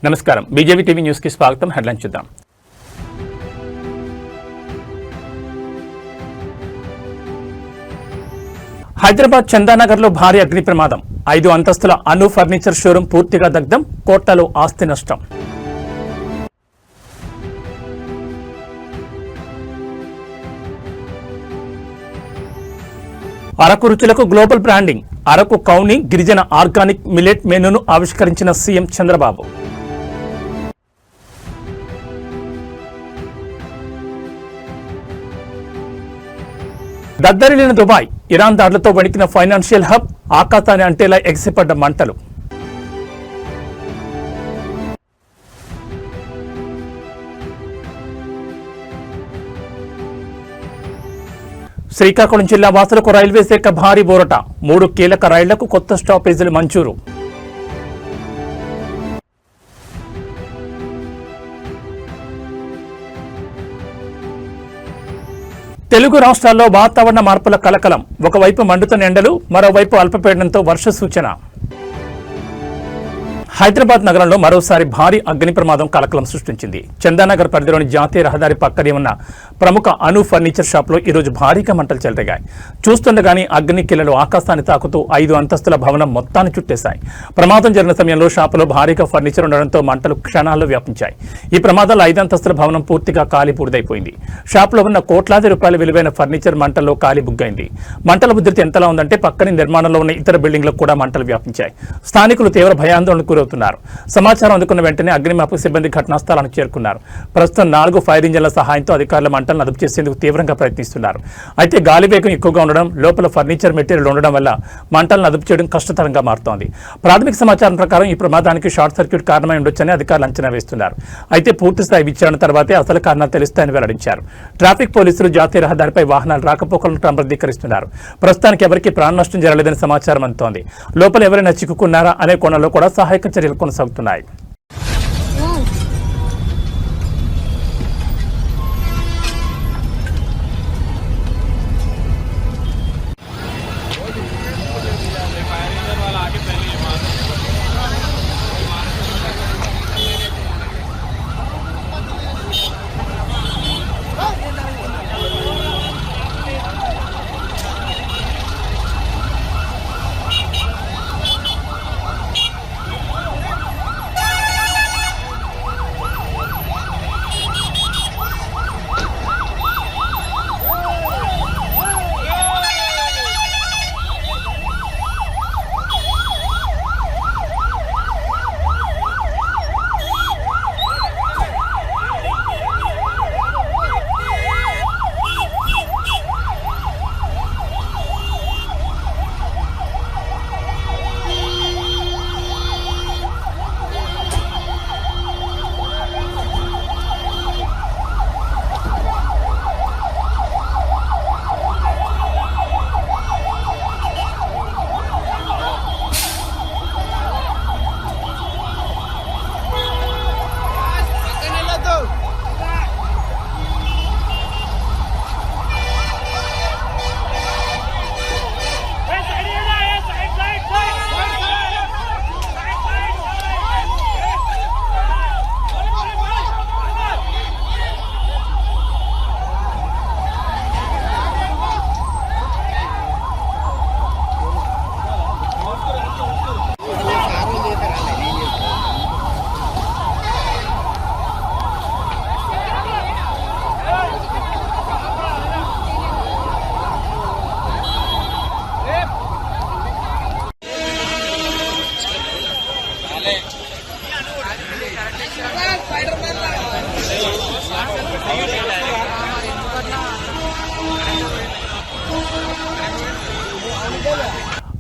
నమస్కారం BJP TV news కి స్వాగతం. హెడ్లైన్ చూద్దాం. హైదరాబాద్ చందానగర్ లో భారీ అగ్ని ప్రమాదం. 5 అంతస్తుల అను ఫర్నిచర్ షోరూం పూర్తిగా దగ్ధం. కోట్లలో ఆస్తి నష్టం. అరకు రుచులకు గ్లోబల్ బ్రాండింగ్. అరకు కౌని గిరిజన ఆర్గానిక్ మిల్లెట్ మెనూను ఆవిష్కరించిన సీఎం చంద్రబాబు. దద్దరిల్లిన దుబాయ్. ఇరాన్ దాడులతో వణికిన ఫైనాన్షియల్ హబ్. ఆకాశాన్ని అంటేలా ఎగిసిపడ్డ మంటలు. శ్రీకాకుళం జిల్లా వాసులకు రైల్వే శాఖ భారీ బోరట. 3 కీలక రైళ్లకు కొత్త స్టాపేజీలు మంజూరు. తెలుగు రాష్ట్రాల్లో వాతావరణ మార్పుల కలకలం. ఒకవైపు మండుతున్న ఎండలు, మరోవైపు అల్పపీడనంతో వర్ష సూచన. హైదరాబాద్ నగరంలో మరోసారి భారీ అగ్ని ప్రమాదం కలకలం సృష్టించింది. చందానగర్ పరిధిలోని జాతీయ రహదారి పక్కనే ఉన్న ప్రముఖ అను ఫర్నిచర్ షాప్లో ఈరోజు భారీగా మంటలు చెలరేగాయి. చూస్తుండగానే అగ్ని కిల్లలు ఆకాశాన్ని తాకుతూ 5 అంతస్తుల భవనం మొత్తాన్ని చుట్టేశాయి. ప్రమాదం జరిగిన సమయంలో షాపులో భారీగా ఫర్నిచర్ ఉండడంతో మంటలు క్షణాల్లో వ్యాపించాయి. ఈ ప్రమాదంలో 5 అంతస్తుల భవనం పూర్తిగా కాలి బూడిదైపోయింది. షాపులో ఉన్న కోట్లాది రూపాయల విలువైన ఫర్నిచర్ మంటల్లో కాలి బుగ్గైంది. మంటల ఉధృతి ఎంతలా ఉందంటే పక్కనే నిర్మాణంలో ఉన్న ఇతర బిల్డింగ్లకు కూడా మంటలు వ్యాపించాయి. స్థానికులు తీవ్ర భయాందోళనకు గురవుతున్నారు. సమాచారం అందుకున్న వెంటనే అగ్నిమాపక సిబ్బంది ఘటనా స్థలానికి చేరుకున్నారు. ప్రస్తుతం 4 ఫైర్ ఇంజన్ల సహాయంతో అధికారులు మంటలను అదుపు చేసేందుకు తీవ్రంగా ప్రయత్నిస్తున్నారు. అయితే గాలి వేగం ఎక్కువగా ఉండడం, లోపల ఫర్నిచర్ మెటీరియల్ ఉండడం వల్ల మంటలను అదుపు చేయడం కష్టతరంగా మారుతోంది. ప్రాథమిక సమాచారం ప్రకారం ఈ ప్రమాదానికి షార్ట్ సర్క్యూట్ కారణమై ఉండొచ్చని అధికారులు అంచనా వేస్తున్నారు. అయితే పూర్తిస్థాయి విచారణ తర్వాతే అసలు కారణాలు తెలుస్తాయని వెల్లడించారు. ట్రాఫిక్ పోలీసులు జాతీయ రహదారిపై వాహనాలు రాకపోకలను క్రమబద్ధీకరిస్తున్నారు. ప్రస్తుతానికి ఎవరికీ ప్రాణ నష్టం జరగలేదని సమాచారం అందుతోంది. లోపల ఎవరైనా చిక్కుకున్నారా అనే కోణంలో కూడా సహాయక చర్యలు కొనసాగుతున్నాయి.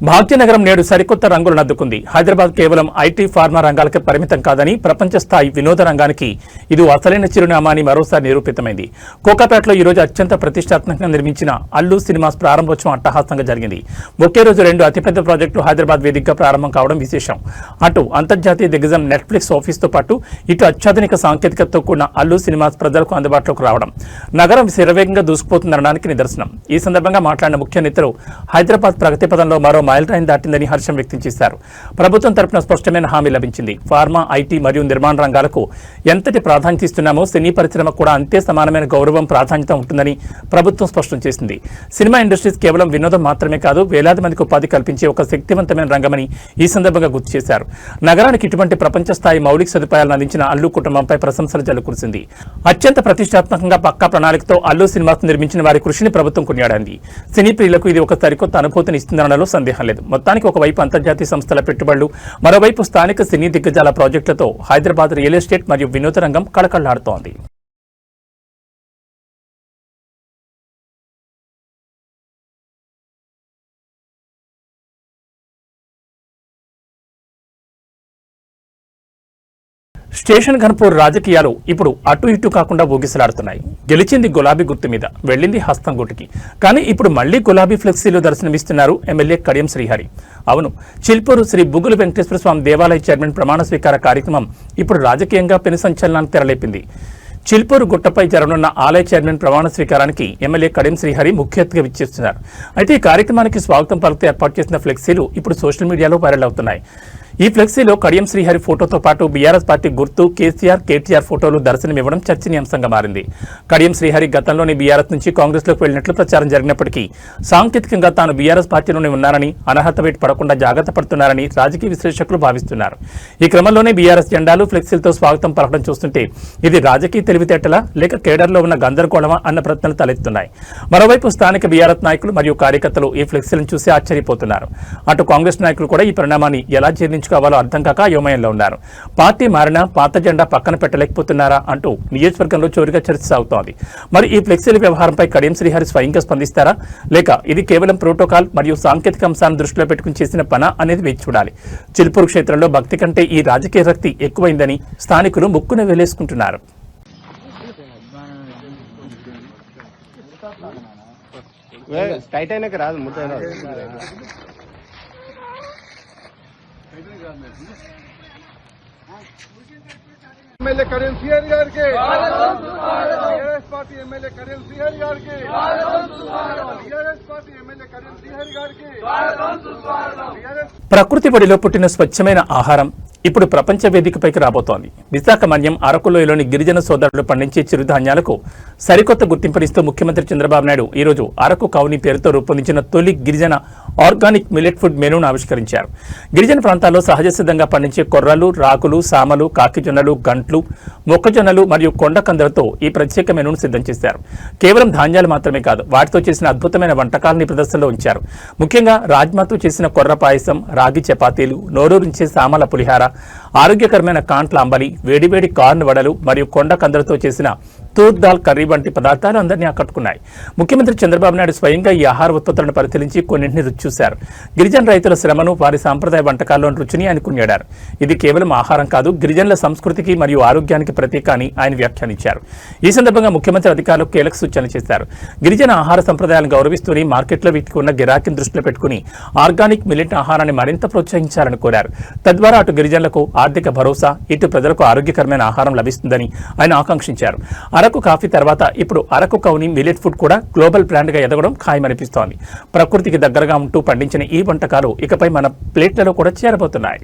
భాగ్యనగరం నేడు సరికొత్త రంగులను అద్దుకుంది. హైదరాబాద్ కేవలం ఐటీ, ఫార్మా రంగాలకే పరిమితం కాదని ప్రపంచ స్థాయి వినోద రంగానికి ఇది అసలైన చిరునామా అని మరోసారి నిరూపితమైంది. కోకాపేటలో ఈ రోజు అత్యంత ప్రతిష్టాత్మకంగా నిర్మించిన అల్లు సినిమాస్ ప్రారంభోత్సవం అట్టహాసంగా జరిగింది. ఒకే రోజు 2 అతిపెద్ద ప్రాజెక్టులు హైదరాబాద్ వేదికగా ప్రారంభం కావడం విశేషం. అటు అంతర్జాతీయ దిగ్గజం నెట్ఫ్లిక్స్ ఆఫీస్తో పాటు ఇటు అత్యాధునిక సాంకేతికతతో కూడిన అల్లు సినిమాస్ ప్రజలకు అందుబాటులోకి రావడం నగరం శరవేగంగా దూసుకుపోతుందనడానికి నిదర్శనం. ఈ సందర్భంగా మాట్లాడిన ముఖ్య నేతలు హైదరాబాద్ ప్రగతి పదంలో మరో మైలురాయిని దాటిందని హర్షం వ్యక్తం చేశారు. ప్రభుత్వం తరపున స్పష్టమైన హామీ లభించింది. ఫార్మా, ఐటీ మరియు నిర్మాణ రంగాలకు ఎంతటి ప్రాధాన్యత ఇస్తున్నామో సినీ పరిశ్రమకు కూడా అంతే సమానమైన గౌరవం, ప్రాధాన్యత ఉంటుందని ప్రభుత్వం స్పష్టం చేసింది. సినిమా ఇండస్ట్రీస్ కేవలం వినోదం మాత్రమే కాదు, వేలాది మందికి ఉపాధి కల్పించే ఒక శక్తివంతమైన రంగమని ఈ సందర్భంగా గుర్తు చేశారు. నగరానికి ఇటువంటి ప్రపంచ స్థాయి మౌలిక సదుపాయాలను అందించిన అల్లు కుటుంబంపై ప్రశంసల జల్లు కురిసింది. అత్యంత ప్రతిష్టాత్మకంగా పక్కా ప్రణాళికతో అల్లు సినిమాస్ నిర్మించిన వారి కృషిని ప్రభుత్వం కొనియాడింది. సినీ ప్రియులకు ఇది ఒక సరికొత్త అనుభూతిని ఇస్తుందనడంలో సందేహం లేదు. మొత్తానికి ఒకవైపు అంతర్జాతీయ సంస్థల పెట్టుబడులు, మరోవైపు స్థానిక సినీ దిగ్గజాల ప్రాజెక్టులతో హైదరాబాద్ రియల్ ఎస్టేట్ మరియు వినోద రంగం కళకళలాడుతోంది. స్టేషన్ ఘన్పూర్ రాజకీయాలు ఇప్పుడు అటు ఇటు కాకుండా ఊగిసలాడుతున్నాయి. గెలిచింది గులాబీ గుర్తు మీద, వెళ్ళింది హస్తం గుటికి. కానీ ఇప్పుడు మళ్లీ గులాబీ ఫ్లెక్సీలు దర్శనమిస్తున్నారు ఎమ్మెల్యే కడియం శ్రీహరి. అవును, చిల్పూరు శ్రీ బుగులు వెంకటేశ్వర స్వామి దేవాలయ చైర్మన్ ప్రమాణ స్వీకార కార్యక్రమం ఇప్పుడు రాజకీయంగా పెను సంచలనాన్ని తెరలేపింది. చిల్పూరు గుట్టపై జరగనున్న ఆలయ చైర్మన్ ప్రమాణ స్వీకారానికి ఎమ్మెల్యే కడియం శ్రీహరి ముఖ్య అతిథిగా విచ్చేస్తున్నారు. అయితే ఈ కార్యక్రమానికి స్వాగతం పలుకుతూ ఏర్పాటు చేసిన ఫ్లెక్సీలు ఇప్పుడు సోషల్ మీడియాలో వైరల్ అవుతున్నాయి. ఈ ఫ్లెక్సీలో కడియం శ్రీహరి ఫోటోతో పాటు బీఆర్ఎస్ పార్టీ గుర్తు, కేసీఆర్, కేటీఆర్ ఫోటోలు దర్శనమివ్వడం చర్చనీయాంశంగా మారింది. కడియం శ్రీహరి గతంలోని బీఆర్ఎస్ నుంచి కాంగ్రెస్లోకి వెళ్లినట్లు ప్రచారం జరిగినప్పటికీ సాంకేతికంగా తాను బీఆర్ఎస్ పార్టీలోనే ఉన్నారని, అనర్హత వేటు పడకుండా జాగ్రత్త పడుతున్నారని రాజకీయ విశ్లేషకులు భావిస్తున్నారు. ఈ క్రమంలోనే బీఆర్ఎస్ జెండాలు, ఫ్లెక్సీలతో స్వాగతం పలకడం చూస్తుంటే ఇది రాజకీయ తెలివితేటలా లేక కేడర్లో ఉన్న గందరగోళమా అన్న ప్రశ్నలు తలెత్తున్నాయి. మరోవైపు స్థానిక బీఆర్ఎస్ నాయకులు మరియు కార్యకర్తలు ఈ ఫ్లెక్సీలను చూసి ఆశ్చర్యపోతున్నారు. అటు కాంగ్రెస్ నాయకులు కూడా ఈ పరిణామాన్ని ఎలా కావాలో అర్థం కాక అయోమయంలో ఉన్నారు. పార్టీ మారినా పాత జెండా పక్కన పెట్టలేకపోతున్నారా అంటూ నియోజకవర్గంలో చోరుగా చర్చ సాగుతోంది. మరి ఈ ఫ్లెక్సీల వ్యవహారంపై కడియం శ్రీహరి స్వయంగా స్పందిస్తారా లేక ఇది కేవలం ప్రోటోకాల్ మరియు సాంకేతిక అంశాలను దృష్టిలో పెట్టుకుని చేసిన పనా అనేది వేచి చూడాలి. చిల్పూరు క్షేత్రంలో భక్తి కంటే ఈ రాజకీయ శక్తి ఎక్కువైందని స్థానికులు ముక్కున వేలేసుకుంటున్నారు. ఎమ్మెల్యే కడియం శ్రీహరి గారికి, TRS party MLA Kadiyam Srihari గారికి, TRS party MLA Kadiyam Srihari గారికి. ప్రకృతి ఒడిలో పుట్టిన స్వచ్ఛమైన ఆహారం ఇప్పుడు ప్రపంచ వేదికపైకి రాబోతోంది. విశాఖ మన్యం అరకులోయలోని గిరిజన సోదరులు పండించే చిరుధాన్యాలకు సరికొత్త గుర్తింపునిస్తూ ముఖ్యమంత్రి చంద్రబాబు నాయుడు ఈరోజు అరకు కౌని పేరుతో రూపొందించిన తొలి గిరిజన ఆర్గానిక్ మిల్లెట్ ఫుడ్ మెనూను ఆవిష్కరించారు. గిరిజన ప్రాంతాల్లో సహజ సిద్ధంగా పండించే కొర్రలు, రాకులు, సామలు, కాకిజొన్నలు, గంట్లు, మొక్కజొన్నలు మరియు కొండకందలతో ఈ ప్రత్యేక మెనూను సిద్ధం చేశారు. కేవలం ధాన్యాలు మాత్రమే కాదు, వాటితో చేసిన అద్భుతమైన వంటకాలని ప్రదర్శనలో ఉంచారు. ముఖ్యంగా రాజ్మాతో చేసిన కొర్ర పాయసం, రాగి చపాతీలు, నోరూరించే సామల పులిహార, ఆరోగ్యకరమైన కాంట్ల అంబలి, వేడివేడి కార్న్ వడలు మరియు కొండ కందలతో చేసిన తూర్ దాల్ కర్రీ వంటి పదార్థాలు అందరినీ ఆకట్టుకున్నాయి. ముఖ్యమంత్రి చంద్రబాబు నాయుడు స్వయంగా ఈ ఆహార ఉత్పత్తులను పరిశీలించి కొన్నింటిని రుచి చూశారు. గిరిజన రైతుల శ్రమను, వారి సాంప్రదాయ వంటకాల్లోని రుచిని ఆయన కొనియాడారు. ఇది కేవలం ఆహారం కాదు, గిరిజనుల సంస్కృతికి మరియు ఆరోగ్యానికి ప్రతీక అని ఆయన వ్యాఖ్యానించారు. ఈ సందర్భంగా ముఖ్యమంత్రి అధికారులకు కీలక సూచనలు చేశారు. గిరిజన ఆహార సంప్రదాయాలను గౌరవిస్తూనే మార్కెట్లో వీటికి ఉన్న గిరాకీని దృష్టిలో పెట్టుకుని ఆర్గానిక్ మిల్లెట్ ఆహారాన్ని మరింత ప్రోత్సహించాలని కోరారు. తద్వారా అటు గిరిజనులకు ఆర్థిక భరోసా, ఇటు ప్రజలకు ఆరోగ్యకరమైన ఆహారం లభిస్తుందని ఆయన ఆకాంక్షించారు. అరకు కాఫీ తర్వాత ఇప్పుడు అరకు కౌని మిల్లెట్ ఫుడ్ కూడా గ్లోబల్ బ్రాండ్ గా ఎదగడం ఖాయమనిపిస్తోంది. ప్రకృతికి దగ్గరగా ఉంటూ పండించిన ఈ వంటకాలు ఇకపై మన ప్లేట్లలో కూడా చేరబోతున్నాయి.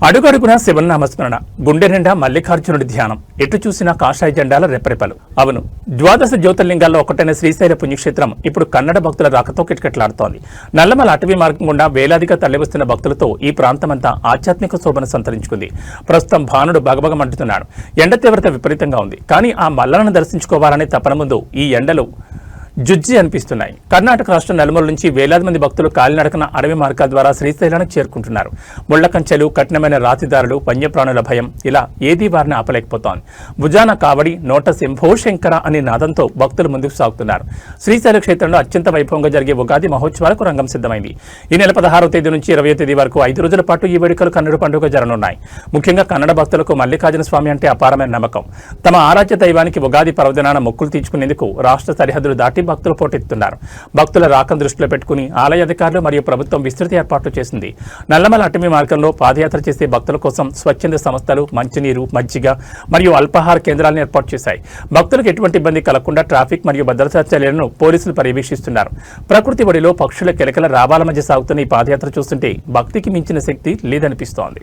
అడుగడుగునా శివనామస్మరణ, గుండె నిండా మల్లికార్జునుడి ధ్యానం, ఎటు చూసినా కాషాయ జెండాల రెపరెపలు. అవును, ద్వాదశ జ్యోతిర్లింగాల్లో ఒకటైన శ్రీశైల పుణ్యక్షేత్రం ఇప్పుడు కన్నడ భక్తుల రాకతో కిటకిటలాడుతోంది. నల్లమల అటవీ మార్గం గుండా వేలాదిగా తరలివస్తున్న భక్తులతో ఈ ప్రాంతమంతా ఆధ్యాత్మిక శోభను సంతరించుకుంది. ప్రస్తుతం భానుడు బగబగమంటున్నాడు. ఎండ తీవ్రత విపరీతంగా ఉంది. కానీ ఆ మల్లలను దర్శించుకోవాలనే తపన ముందు ఈ ఎండలు జుజ్జి అనిపిస్తున్నాయి. కర్ణాటక రాష్ట్రం నలుమూల నుంచి వేలాది మంది భక్తులు కాలినడకన అడవి మార్గాల ద్వారా శ్రీశైలానికి చేరుకుంటున్నారు. ముళ్ల కంచెలు, కఠినమైన రాతిదారులు, వన్యప్రాణుల భయం ఇలా ఏదీ వారిని ఆపలేకపోతోంది. భుజాన కావడి, నోట శంభో శంకర అనే నాదంతో భక్తులు ముందుకు సాగుతున్నారు. శ్రీశైల క్షేత్రంలో అత్యంత వైభవంగా జరిగే ఉగాది మహోత్సవాలకు రంగం సిద్ధమైంది. ఈ నెల 16వ తేదీ నుంచి 20వ తేదీ వరకు 5 రోజుల పాటు ఈ వేడుకలు కన్నడ పండుగ జరగనున్నాయి. ముఖ్యంగా కన్నడ భక్తులకు మల్లికార్జున స్వామి అంటే అపారమైన నమ్మకం. తమ ఆరాధ్య దైవానికి ఉగాది పర్వదినాన మొక్కులు తీర్చుకునేందుకు రాష్ట్ర సరిహద్దులు దాటి కొద్దీ భక్తులు పోటెత్తుతున్నారు. భక్తుల రాకను దృష్టిలో పెట్టుకుని ఆలయ అధికారులు మరియు ప్రభుత్వం విస్తృత ఏర్పాట్లు చేసింది. నల్లమల అటవీ మార్గంలో పాదయాత్ర చేసే భక్తుల కోసం స్వచ్ఛంద సంస్థలు మంచినీరు, మజ్జిగ మరియు అల్పాహార కేంద్రాలను ఏర్పాటు చేశాయి. భక్తులకు ఎటువంటి ఇబ్బంది కలగకుండా ట్రాఫిక్ మరియు భద్రతా చర్యలను పోలీసులు పర్యవేక్షిస్తున్నారు. ప్రకృతి ఒడిలో పక్షుల కిలకల రావాల మధ్య సాగుతున్న ఈ పాదయాత్ర చూస్తుంటే భక్తికి మించిన శక్తి లేదనిపిస్తోంది.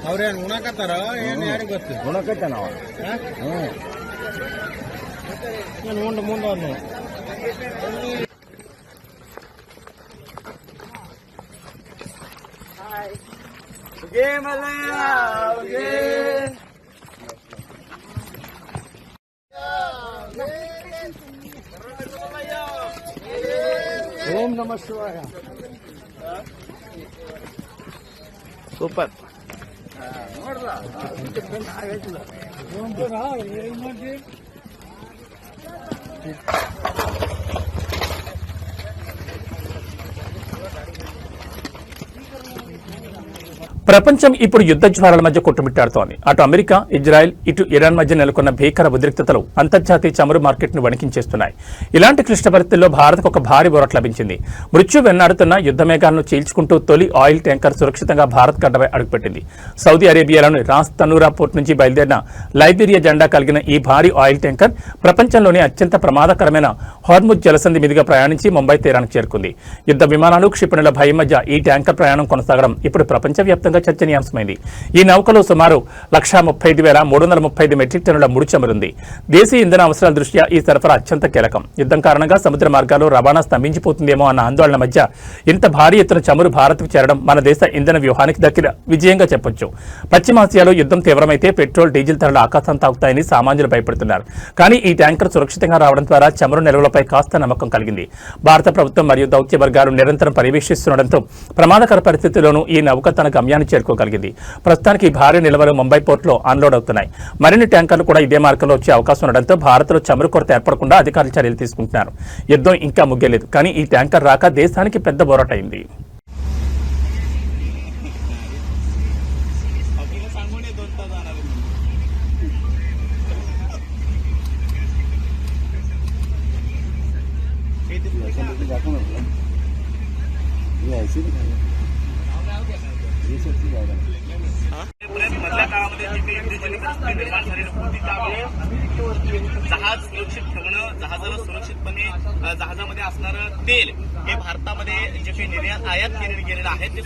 ಅವ್ರೇನು ಉಣಕತ್ತಾರ ಏನು ಯಾರಿಗೆ ಗೊತ್ತು ಉಣಕತ್ತ ನಾವು ನಾನು ಉಂಡು ಮುಂದೆ ఓం నమః శివాయ. సూపర్. ప్రపంచం ఇప్పుడు యుద్ధ జ్వాలల మధ్య కొట్టుమిట్టాడుతోంది. అటు అమెరికా, ఇజ్రాయెల్, ఇటు ఇరాన్ మధ్య నెలకొన్న భీకర ఉద్రిక్తతలు అంతర్జాతీయ చమురు మార్కెట్ను వణికించేస్తున్నాయి. ఇలాంటి క్లిష్ట పరిస్థితుల్లో భారత్కు ఒక భారీ బొరట లభించింది. మృత్యు వెన్నాడుతున్న యుద్ధ మేఘాలను చీల్చుకుంటూ తొలి ఆయిల్ ట్యాంకర్ సురక్షితంగా భారత్ గడ్డపై అడుగుపెట్టింది. సౌదీ అరేబియాలోని రాస్ తనూరా పోర్ట్ నుంచి బయలుదేరిన లైబీరియా జెండా కలిగిన ఈ భారీ ఆయిల్ ట్యాంకర్ ప్రపంచంలోనే అత్యంత ప్రమాదకరమైన హార్ముజ్ జలసంధి మీదుగా ప్రయాణించి ముంబై తీరానికి చేరుకుంది. యుద్ధ విమానాలు, క్షిపణుల భయం మధ్య ఈ ట్యాంకర్ ప్రయాణం కొనసాగడం ఇప్పుడు ప్రపంచవ్యాప్తంగా చర్చనీయాంశమైంది. ఈ నౌకలో సుమారు 1,35,335 మెట్రిక్ టన్నుల ముడి చమురుంది. దేశీయ ఇంధన అవసరాల దృష్ట్యా ఈ సరఫరా అత్యంత కీలకం. యుద్ధం కారణంగా సముద్ర మార్గాల్లో రవాణా స్తంభించిపోతుందేమో అన్న ఆందోళన మధ్య ఇంత భారీ ఎత్తున చమురు భారత్కు చేరడం మన దేశ ఇంధన వ్యూహానికి దక్కిన విజయంగా చెప్పొచ్చు. పశ్చిమాసియాలో యుద్ధం తీవ్రమైతే పెట్రోల్, డీజిల్ ధరలు ఆకాశం తాకుతాయని సామాన్యులు భయపడుతున్నారు. కానీ ఈ ట్యాంకర్ సురక్షితంగా రావడం ద్వారా చమురు నిల్వలపై కాస్త నమ్మకం కలిగింది. భారత ప్రభుత్వం మరియు దౌత్య వర్గాలు నిరంతరం పర్యవేక్షిస్తుండటంతో ప్రమాదకర పరిస్థితుల్లోనూ ఈ నౌక తన గమ్యాన్ని చేరుకోగలిగింది. ప్రస్తుతానికి భారీ నిల్వలు ముంబై పోర్టులో అన్లోడ్ అవుతున్నాయి. మరిన్ని ట్యాంకర్లు కూడా ఇదే మార్గంలో వచ్చే అవకాశం ఉండడంతో భారత్లో చమురు కొరత ఏర్పడకుండా అధికారులు చర్యలు తీసుకుంటున్నారు. యుద్ధం ఇంకా ముగియలేదు, కానీ ఈ ట్యాంకర్ రాక దేశానికి పెద్ద బోరాటైంది. मधल्या काळामध्ये जी काही युद्धजन्य परिस्थिती निर्माण झालेली होती त्यावेळेस जहाज सुरक्षित ठेवणं, जहाजाला सुरक्षितपणे जहाजामध्ये असणारं तेल हे भारतामध्ये जे काही निर्यात आयात केलेलं आहे ते